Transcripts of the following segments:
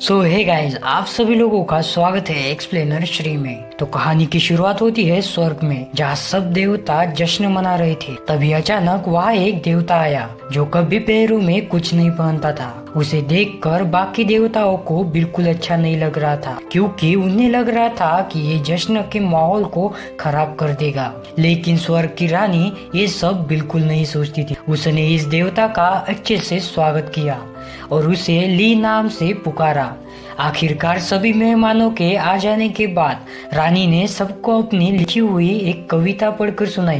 सो hey guys, आप सभी लोगों का स्वागत है एक्सप्लेनर श्री में। तो कहानी की शुरुआत होती है स्वर्ग में, जहाँ सब देवता जश्न मना रहे थे। तभी अचानक वहाँ एक देवता आया जो कभी पैरों में कुछ नहीं पहनता था। उसे देखकर बाकी देवताओं को बिल्कुल अच्छा नहीं लग रहा था, क्योंकि उन्हें लग रहा था कि ये जश्न के माहौल को खराब कर देगा। लेकिन स्वर्ग की रानी ये सब बिल्कुल नहीं सोचती थी। उसने इस देवता का अच्छे से स्वागत किया और उसे ली नाम से पुकारा। आखिरकार सभी मेहमानों के आ जाने के बाद रानी ने सबको अपनी लिखी हुई एक कविता पढ़कर सुनाई।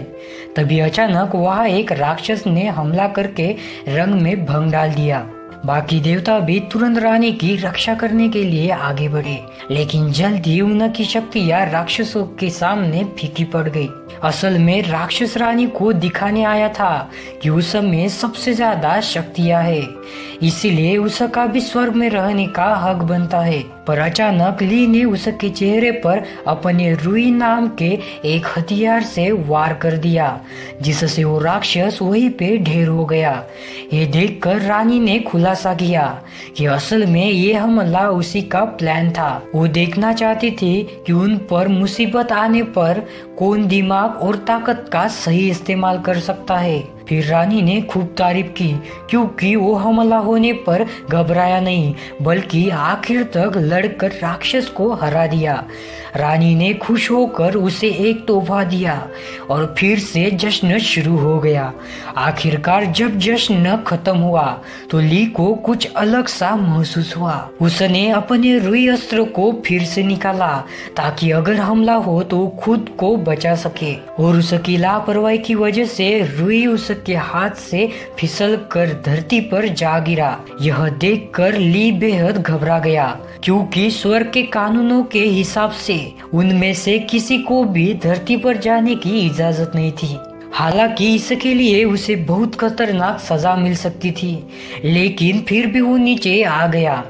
तभी अचानक वहाँ एक राक्षस ने हमला करके रंग में भंग डाल दिया। बाकी देवता भी तुरंत रानी की रक्षा करने के लिए आगे बढ़े, लेकिन जल्दी उनकी शक्तियाँ राक्षसों के सामने फीकी पड़ गई। असल में राक्षस रानी को दिखाने आया था कि उस में सबसे ज्यादा शक्तियाँ है, इसीलिए उसका भी स्वर्ग में रहने का हक बनता है। पर अचानक ली ने उसके चेहरे पर अपने रुई नाम के एक हथियार से वार कर दिया, जिससे वो राक्षस वहीं पे ढेर हो गया। ये देखकर रानी ने खुलासा किया कि असल में ये हमला उसी का प्लान था। वो देखना चाहती थी कि उन पर मुसीबत आने पर कौन दिमाग और ताकत का सही इस्तेमाल कर सकता है। फिर रानी ने खूब तारीफ की, क्योंकि वो हमला होने पर घबराया नहीं, बल्कि आखिर तक लड़कर राक्षस को हरा दिया। रानी ने खुश होकर उसे एक तोहफा दिया और फिर से जश्न शुरू हो गया। आखिरकार जब जश्न खत्म हुआ तो ली को कुछ अलग सा महसूस हुआ। उसने अपने रुई अस्त्र को फिर से निकाला ताकि अगर हमला हो तो खुद को बचा सके, और उसकी लापरवाही की वजह से रुई उसके हाथ से फिसल कर धरती पर जा गिरा। यह देखकर ली बेहद घबरा गया, क्योंकि स्वर्ग के कानूनों के हिसाब से उनमें से किसी को भी धरती पर जाने की इजाजत नहीं थी। हालांकि इसके लिए उसे बहुत खतरनाक सजा मिल सकती थी, लेकिन फिर भी वो नीचे आ गया।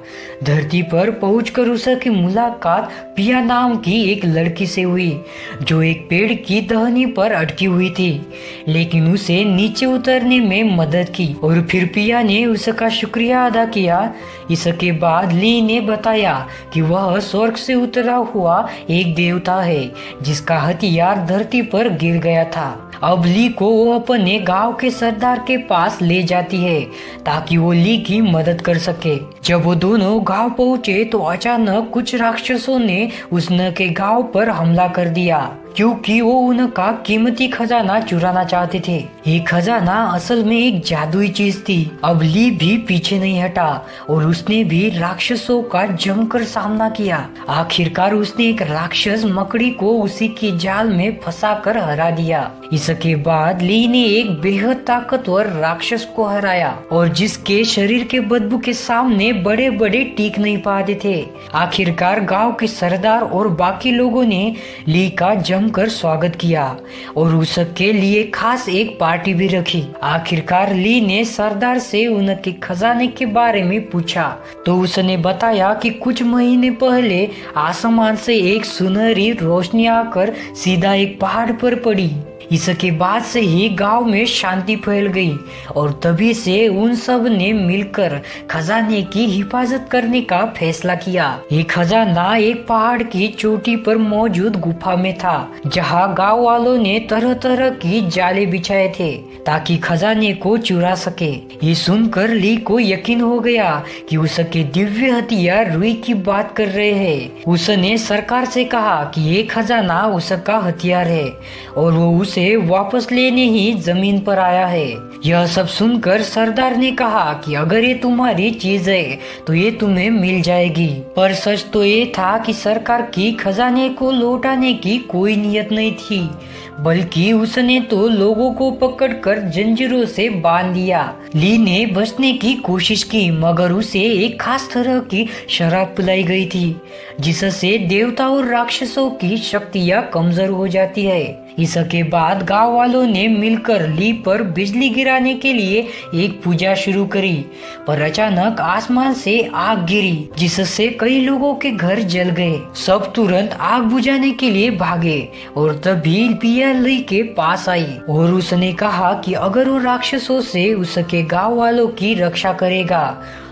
धरती पर पहुंचकर उसकी मुलाकात पिया नाम की एक लड़की से हुई, जो एक पेड़ की टहनी पर अटकी हुई थी, लेकिन उसे नीचे उतरने में मदद की और फिर पिया ने उसका शुक्रिया अदा किया। इसके बाद ली ने बताया कि वह स्वर्ग से उतरा हुआ एक देवता है, जिसका हथियार धरती पर गिर गया था। अब ली को वो अपने गांव के सरदार के पास ले जाती है ताकि वो ली की मदद कर सके। जब वो दोनों गांव पहुंचे तो अचानक कुछ राक्षसों ने उसके गांव पर हमला कर दिया, क्योंकि वो उनका कीमती खजाना चुराना चाहते थे। ये खजाना असल में एक जादुई चीज थी। अब ली भी पीछे नहीं हटा और उसने भी राक्षसों का जमकर सामना किया। आखिरकार उसने एक राक्षस मकड़ी को उसी की जाल में फंसाकर हरा दिया। इसके बाद ली ने एक बेहद ताकतवर राक्षस को हराया, और जिसके शरीर के बदबू के सामने बड़े बड़े टीक नहीं पाते थे। आखिरकार गांव के सरदार और बाकी लोगों ने ली का कर स्वागत किया और उसके लिए खास एक पार्टी भी रखी। आखिरकार ली ने सरदार से उनके खजाने के बारे में पूछा तो उसने बताया कि कुछ महीने पहले आसमान से एक सुनहरी रोशनी आकर सीधा एक पहाड़ पर पड़ी। इसके बाद से ही गांव में शांति फैल गई और तभी से उन सब ने मिलकर खजाने की हिफाजत करने का फैसला किया। ये खजाना एक पहाड़ की चोटी पर मौजूद गुफा में था, जहां गांव वालों ने तरह तरह की जाले बिछाए थे ताकि खजाने को चुरा सके। ये सुनकर ली को यकीन हो गया कि उसके दिव्य हथियार रुई की बात कर रहे हैं। उसने सरकार से कहा कि ये खजाना उसका हथियार है और वो उसे वापस लेने ही जमीन पर आया है। यह सब सुनकर सरदार ने कहा कि अगर ये तुम्हारी चीज है तो ये तुम्हें मिल जाएगी। पर सच तो ये था कि सरकार की खजाने को लौटाने की कोई नियत नहीं थी, बल्कि उसने तो लोगों को पकड़कर जंजीरों से बांध दिया। ली ने बचने की कोशिश की, मगर उसे एक खास तरह की शराब पिलाई गई थी, जिससे देवता और राक्षसों की शक्तियां कमजोर हो जाती है। इसके बाद गांव वालों ने मिलकर ली पर बिजली गिराने के लिए एक पूजा शुरू करी, पर अचानक आसमान से आग गिरी, जिससे कई लोगों के घर जल गए। सब तुरंत आग बुझाने के लिए भागे और तभी पिया ली के पास आई और उसने कहा कि अगर वो राक्षसों से उसके गांव वालों की रक्षा करेगा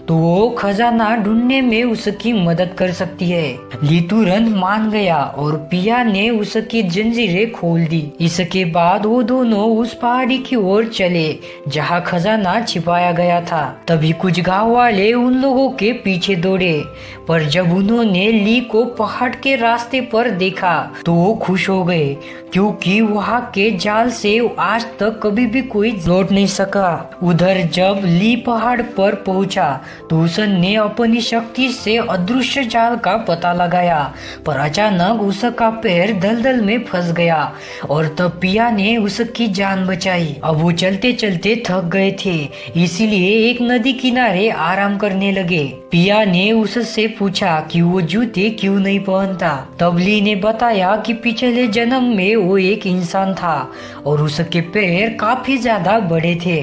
तो वो खजाना ढूंढने में उसकी मदद कर सकती है। ली तुरंत मान गया और पिया ने उसकी जंजीरें खोल दी। इसके बाद वो दोनों उस पहाड़ी की ओर चले जहाँ खजाना छिपाया गया था। तभी कुछ गांव वाले उन लोगों के पीछे दौड़े, पर जब उन्होंने ली को पहाड़ के रास्ते पर देखा तो वो खुश हो गए, क्योंकि वहाँ के जाल से आज तक कभी भी कोई लौट नहीं सका। उधर जब ली पहाड़ पर पहुंचा तो उसने अपनी शक्ति से अदृश्य जाल का पता लगाया, पर अचानक उसका पैर दलदल में फंस गया और तब पिया ने उसकी जान बचाई। अब वो चलते चलते थक गए थे, इसीलिए एक नदी किनारे आराम करने लगे। पिया ने उससे पूछा कि वो जूते क्यों नहीं पहनता। तब ली ने बताया कि पिछले जन्म में वो एक इंसान था और उसके पैर काफी ज्यादा बड़े थे,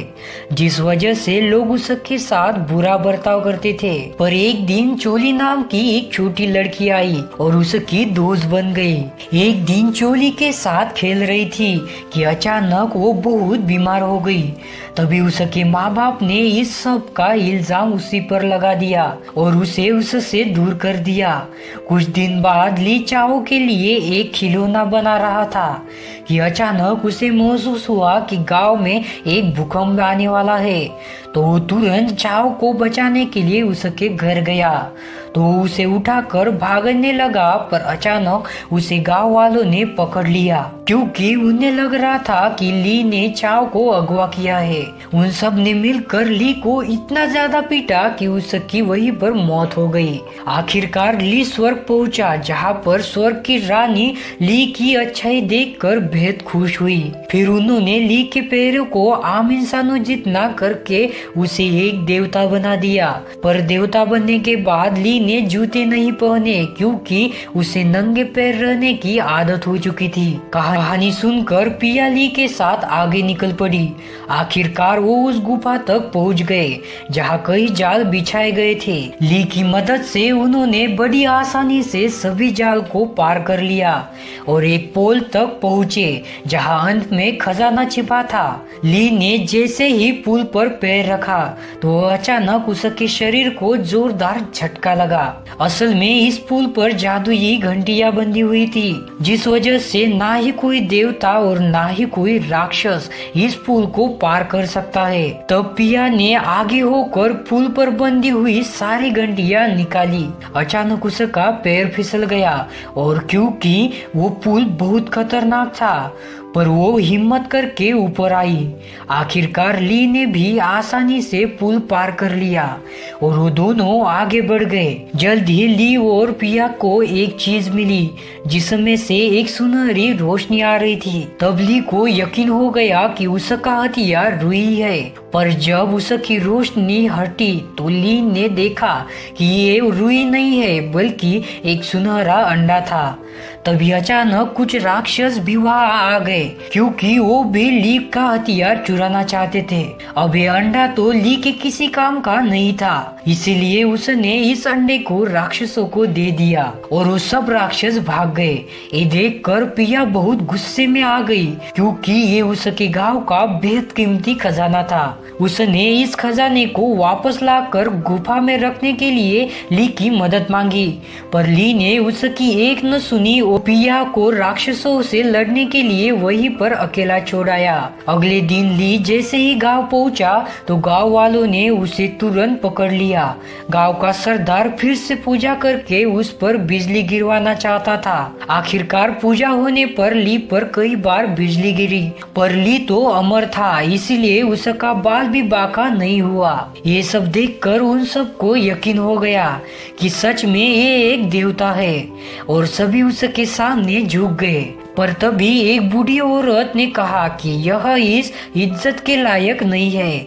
जिस वजह से लोग उसके साथ बुरा बर्ताव करते थे। पर एक दिन चोली नाम की एक छोटी लड़की आई और उसकी दोस्त बन गई। एक दिन चोली के साथ खेल रही थी कि अचानक वो बहुत बीमार हो गई। तभी उसके माँ बाप ने इस सब का इल्जाम उसी पर लगा दिया और उसे उससे दूर कर दिया। कुछ दिन बाद ली चाओ के लिए एक खिलौना बना रहा था कि अचानक उसे महसूस हुआ कि गांव में एक भूकंप आने वाला है। तो वो तुरंत चाओ को बचाने के लिए उसके घर गया तो उसे उठाकर भागने लगा, पर अचानक उसे गांव वालों ने पकड़ लिया, क्योंकि उन्हें लग रहा था कि ली ने चाओ को अगवा किया है। उन सब ने मिलकर ली को इतना ज्यादा पीटा कि उसकी वहीं पर मौत हो गई। आखिरकार ली स्वर्ग पहुंचा, जहां पर स्वर्ग की रानी ली की अच्छाई देखकर बेहद खुश हुई। फिर उन्होंने ली के पैरों को आम इंसानों जितना करके उसे एक देवता बना दिया। पर देवता बनने के बाद ली ने जूते नहीं पहने, क्योंकि उसे नंगे पैर रहने की आदत हो चुकी थी। कहानी सुनकर पिया ली के साथ आगे निकल पड़ी। आखिरकार वो उस गुफा तक पहुंच गए जहाँ कई जाल बिछाए गए थे। ली की मदद से उन्होंने बड़ी आसानी से सभी जाल को पार कर लिया और एक पोल तक पहुँचे जहाँ अंत में खजाना छिपा था। ली ने जैसे ही पुल पर पैर रखा तो अचानक उसके शरीर को जोरदार झटका लगा। असल में इस पुल पर जादुई घंटियां बंधी हुई थी, जिस वजह से ना ही कोई देवता और ना ही कोई राक्षस इस पुल को पार कर सकता है। तब पिया ने आगे होकर पुल पर बंधी हुई सारी घंटियां निकाली। अचानक उसका पैर फिसल गया और क्योंकि वो पुल बहुत खतरनाक था, पर वो हिम्मत करके ऊपर आई। आखिरकार ली ने भी आसानी से पुल पार कर लिया और वो दोनों आगे बढ़ गए। जल्द ही ली और पिया को एक चीज मिली, जिसमें से एक सुनहरी रोशनी आ रही थी। तब ली को यकीन हो गया कि उसका हथियार रुई है। पर जब उसकी रोशनी हटी तो ली ने देखा कि ये रुई नहीं है, बल्कि एक सुनहरा अंडा था। तभी अचानक कुछ राक्षस भी वहाँ आ गए, क्योंकि वो भी ली का हथियार चुराना चाहते थे। अब ये अंडा तो ली के किसी काम का नहीं था, इसीलिए उसने इस अंडे को राक्षसों को दे दिया और वो सब राक्षस भाग गए। ये देखकर पिया बहुत गुस्से में आ गई, क्योंकि ये उसके गांव का बेहद कीमती खजाना था। उसने इस खजाने को वापस लाकर गुफा में रखने के लिए ली की मदद मांगी, पर ली ने उसकी एक न सुनी और पिया को राक्षसों से लड़ने के लिए वहीं पर अकेला छोड़ाया। अगले दिन ली जैसे ही गांव पहुंचा तो गांव वालों ने उसे तुरंत पकड़ लिया। गांव का सरदार फिर से पूजा करके उस पर बिजली गिरवाना चाहता था। आखिरकार पूजा होने पर ली पर कई बार बिजली गिरी, पर ली तो अमर था, इसीलिए उसका बाल भी बाका नहीं हुआ। ये सब देखकर उन सबको यकीन हो गया कि सच में ये एक देवता है और सभी उसके सामने झुक गए। पर तभी एक बूढ़ी औरत ने कहा कि यह इस इज्जत के लायक नहीं है,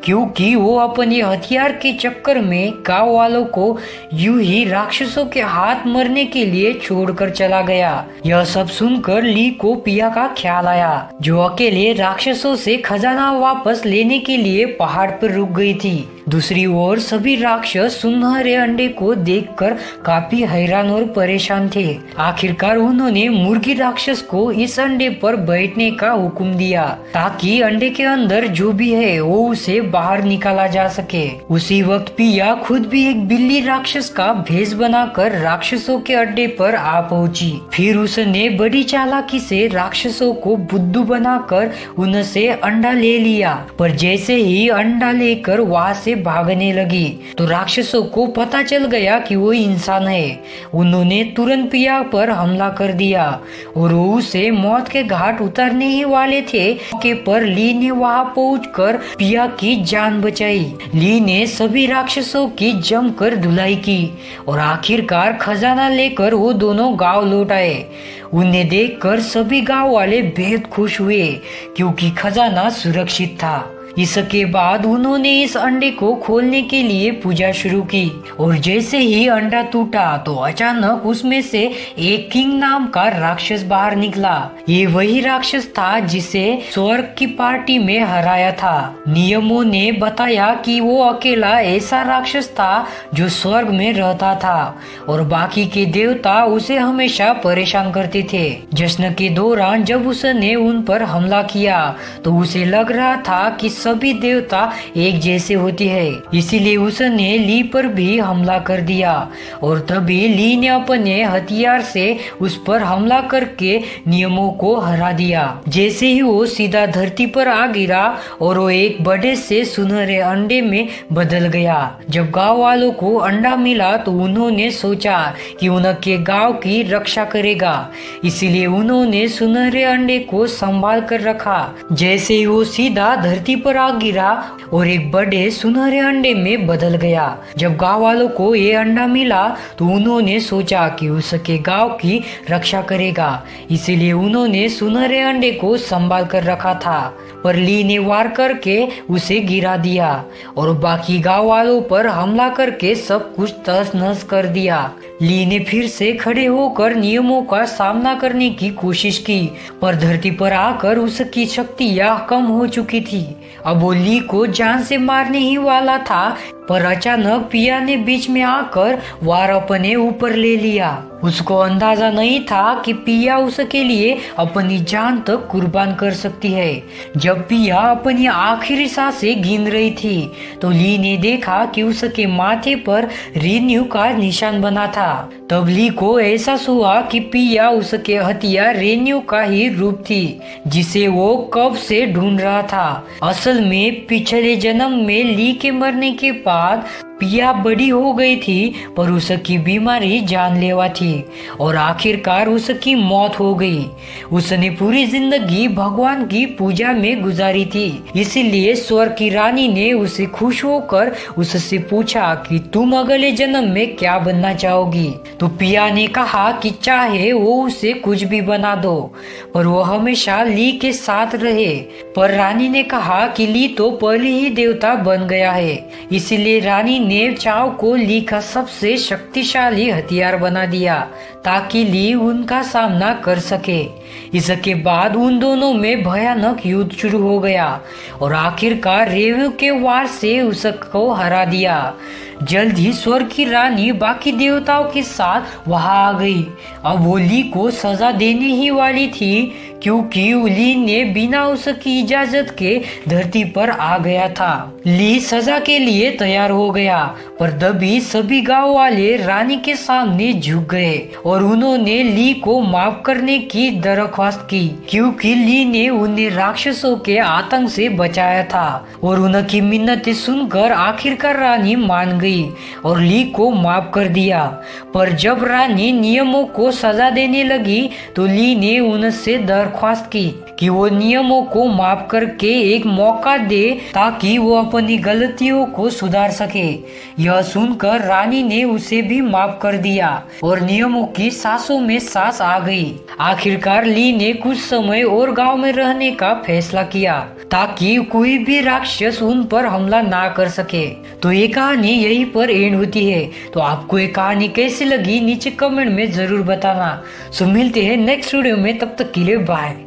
क्योंकि वो अपने हथियार के चक्कर में गांव वालों को यूं ही राक्षसों के हाथ मरने के लिए छोड़कर चला गया। यह सब सुनकर ली को पिया का ख्याल आया, जो अकेले राक्षसों से खजाना वापस लेने के लिए पहाड़ पर रुक गई थी। दूसरी ओर सभी राक्षस सुनहरे अंडे को देखकर काफी हैरान और परेशान थे। आखिरकार उन्होंने मुर्गी राक्षस को इस अंडे पर बैठने का हुक्म दिया ताकि अंडे के अंदर जो भी है वो उसे बाहर निकाला जा सके। उसी वक्त पिया खुद भी एक बिल्ली राक्षस का भेष बनाकर राक्षसों के अड्डे पर आ पहुंची। फिर उसने बड़ी चालाकी से राक्षसों को बुद्धू बनाकर उनसे अंडा ले लिया, पर जैसे ही अंडा लेकर वहां से भागने लगी तो राक्षसों को पता चल गया कि वो इंसान है। उन्होंने तुरंत पिया पर हमला कर दिया और वो उसे मौत के घाट उतारने ही वाले थे। मौके पर ली ने वहां पहुंचकर पिया की जान बचाई। ली ने सभी राक्षसों की जमकर धुलाई की और आखिरकार खजाना लेकर वो दोनों गांव लौट आए। उन्हें देखकर सभी गांव वाले बेहद खुश हुए क्योंकि खजाना सुरक्षित था। इसके बाद उन्होंने इस अंडे को खोलने के लिए पूजा शुरू की और जैसे ही अंडा टूटा तो अचानक उसमें से एक किंग नाम का राक्षस बाहर निकला। ये वही राक्षस था जिसे स्वर्ग की पार्टी में हराया था। नियमों ने बताया कि वो अकेला ऐसा राक्षस था जो स्वर्ग में रहता था और बाकी के देवता उसे हमेशा परेशान करते थे। जश्न के दौरान जब उसने उन पर हमला किया तो उसे लग रहा था कि सभी देवता एक जैसे होते हैं, इसीलिए उसने ली पर भी हमला कर दिया और तभी ली ने अपने हथियार से उस पर हमला करके नियमों को हरा दिया। जैसे ही वो सीधा धरती पर आ गिरा और वो एक बड़े से सुनहरे अंडे में बदल गया। जब गांव वालों को अंडा मिला तो उन्होंने सोचा कि उनके गांव की रक्षा करेगा, इसीलिए उन्होंने सुनहरे अंडे को संभाल कर रखा। जैसे ही वो सीधा धरती पर आ गिरा और एक बड़े सुनहरे अंडे में बदल गया। जब गांव वालों को ये अंडा मिला तो उन्होंने सोचा कि उसके गांव की रक्षा करेगा, इसीलिए उन्होंने सुनहरे अंडे को संभाल कर रखा था। पर ली ने वार करके उसे गिरा दिया और बाकी गांव वालों पर हमला करके सब कुछ तहस नहस कर दिया। ली ने फिर से खड़े होकर नियमों का सामना करने की कोशिश की, पर धरती पर आकर उसकी शक्तियां कम हो चुकी थी। अब वो ली को जान से मारने ही वाला था, पर अचानक पिया ने बीच में आकर वार अपने ऊपर ले लिया। उसको अंदाजा नहीं था कि पिया उसके लिए अपनी जान तक कुर्बान कर सकती है। जब पिया अपनी आखिरी सांसें गिन रही थी तो ली ने देखा कि उसके माथे पर रेन्यू का निशान बना था। तब ली को एहसास हुआ कि पिया उसके हथियार रेन्यू का ही रूप थी जिसे वो कब से ढूंढ रहा था। असल में पिछले जन्म में ली के मरने के बाद पिया बड़ी हो गई थी, पर उसकी बीमारी जानलेवा थी और आखिरकार उसकी मौत हो गई। उसने पूरी जिंदगी भगवान की पूजा में गुजारी थी, इसीलिए स्वर्ग की रानी ने उसे खुश होकर उससे पूछा कि तुम अगले जन्म में क्या बनना चाहोगी। तो पिया ने कहा कि चाहे वो उसे कुछ भी बना दो, पर वो हमेशा ली के साथ रहे। पर रानी ने कहा कि ली तो पहले ही देवता बन गया है, इसीलिए रानी ने चाव को ली का सबसे शक्तिशाली हथियार बना दिया ताकि ली उनका सामना कर सके। इसके बाद उन दोनों में भयानक युद्ध शुरू हो गया और आखिरकार रेव्यू के वार से उसको हरा दिया। जल्द ही स्वर्ग की रानी बाकी देवताओं के साथ वहां आ गई। अब वो ली को सजा देने ही वाली थी क्योंकि ली ने बिना उसकी इजाजत के धरती पर आ गया था। ली सजा के लिए तैयार हो गया, पर तभी सभी गांव वाले रानी के सामने झुक गए और उन्होंने ली को माफ करने की दरख्वास्त की क्योंकि ली ने उन्हें राक्षसों के आतंक से बचाया था। और उनकी मिन्नतें सुनकर आखिरकार रानी मान गई और ली को माफ कर दिया। पर जब रानी नियमों को सजा देने लगी तो ली ने उनसे दरख्वास्त की कि वो नियमों को माफ करके एक मौका दे ताकि वो अपनी गलतियों को सुधार सके। यह सुनकर रानी ने उसे भी माफ कर दिया और नियमों की सांसों में सांस आ गई। आखिरकार ली ने कुछ समय और गांव में रहने का फैसला किया ताकि कोई भी राक्षस उन पर हमला ना कर सके। तो ये कहानी यहीं पर एंड होती है। तो आपको ये कहानी कैसी लगी नीचे कमेंट में जरूर बताना। सो मिलते हैं नेक्स्ट वीडियो में, तब तक के लिए बाय।